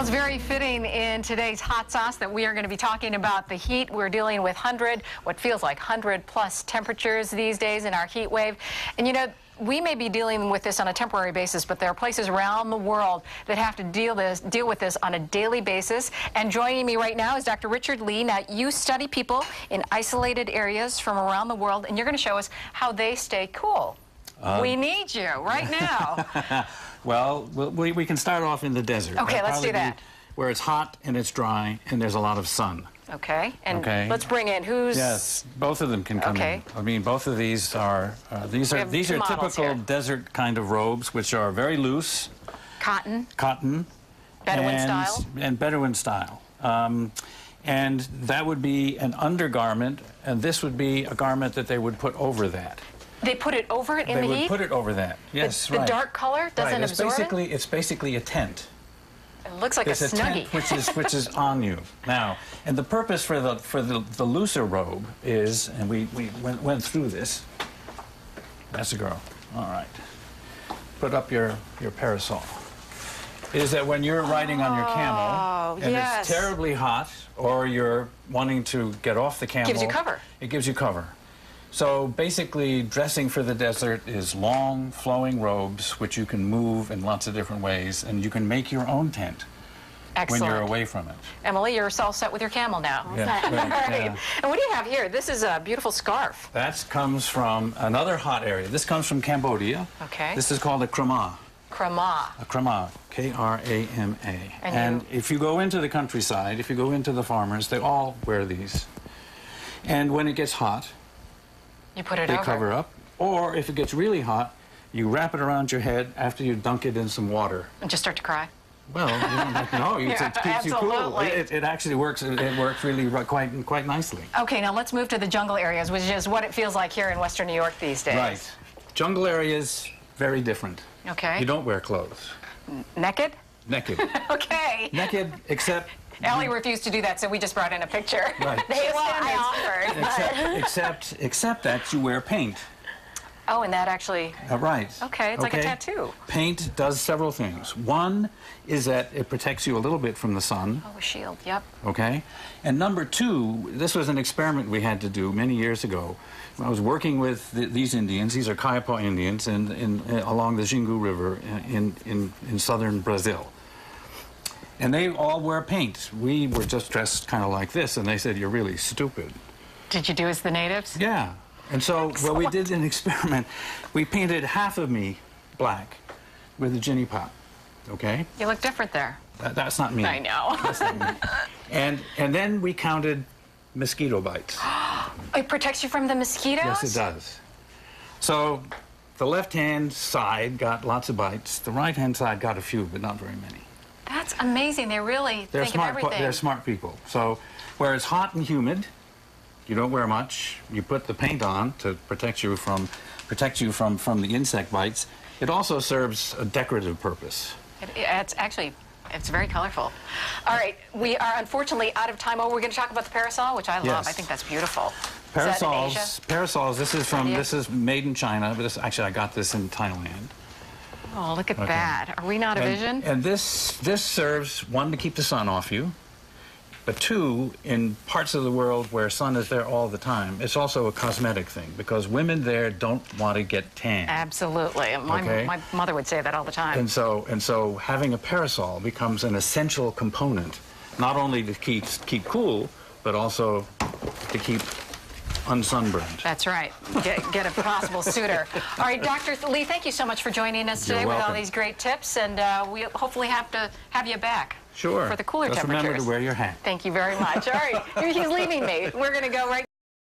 it's very fitting in today's hot sauce that we are going to be talking about the heat. We're dealing with what feels like 100+ temperatures these days in our heat wave. And you know, we may be dealing with this on a temporary basis, but there are places around the world that have to deal with this on a daily basis. And joining me right now is Dr. Richard Lee. Now, you study people in isolated areas from around the world, and you're going to show us how they stay cool. We need you right now. Well, we can start off in the desert. Okay, let's do that. Where it's hot and it's dry and there's a lot of sun. Okay, and let's bring in who's... Yes, both of them can come in. I mean, both of these are typical desert kind of robes, which are very loose. Cotton. Bedouin style. And Bedouin style. And that would be an undergarment, and this would be a garment that they would put over that. They put it over it in the heat? They would put it over that, yes, the dark color doesn't absorb it? It's basically a tent. It looks like it's a Snuggie. Tent which is on you. Now, and the purpose for the looser robe is, and we went through this. That's a girl. All right. Put up your parasol. Is that when you're riding on your camel and it's terribly hot, or you're wanting to get off the camel. Gives you cover. It gives you cover. So basically, dressing for the desert is long, flowing robes, which you can move in lots of different ways, and you can make your own tent. Excellent. When you're away from it. Emily, you're all set with your camel now. Yeah, all right. Yeah. And what do you have here? This is a beautiful scarf. That comes from another hot area. This comes from Cambodia. Okay. This is called a krama. Krama. A krama. K-R-A-M-A. And if you go into the countryside, if you go into the farmers, they all wear these. And when it gets hot, you put it they over. Cover up. Or if it gets really hot, you wrap it around your head after you dunk it in some water. And just start to cry? Well, you don't have to know. It keeps you cool. It actually works. It works really quite nicely. Okay, now let's move to the jungle areas, which is what it feels like here in Western New York these days. Right. Jungle areas, very different. Okay. You don't wear clothes. Naked? Naked. Okay. Naked, except... Ellie refused to do that, so we just brought in a picture. Right. I offered. Except that you wear paint. Oh, and that actually... Right. Okay, it's like a tattoo. Paint does several things. One is that it protects you a little bit from the sun. Oh, a shield, yep. Okay. And number two, this was an experiment we had to do many years ago. I was working with these Indians. These are Kayapa Indians along the Xingu River in southern Brazil. And they all wear paint. We were just dressed kind of like this, and they said, "You're really stupid." Did you do as the natives? Yeah. And so, well, we did an experiment. We painted half of me black with a ginny pot, okay? You look different there. That's not me. I know. That's not me. And then we counted mosquito bites. It protects you from the mosquitoes? Yes, it does. So the left-hand side got lots of bites. The right-hand side got a few, but not very many. That's amazing. They really think of everything. They're smart people. So where it's hot and humid, you don't wear much. You put the paint on to protect you from the insect bites. It also serves a decorative purpose. It's very colorful. All right, we are unfortunately out of time. Oh, we're going to talk about the parasol, which I love. Yes. I think that's beautiful. Parasols. This is made in China, but actually I got this in Thailand. Oh, look at that. Are we not a vision? And this serves, one, to keep the sun off you, but two, in parts of the world where sun is there all the time, it's also a cosmetic thing, because women there don't want to get tan. Absolutely. My mother would say that all the time. And so having a parasol becomes an essential component, not only to keep cool, but also to keep unsunburned. That's right. Get a possible suitor. All right, Dr. Lee, thank you so much for joining us today with all these great tips, and we hopefully have to have you back. Sure. For the cooler temperatures. Remember to wear your hat. Thank you very much. All right, he's leaving me. We're going to go right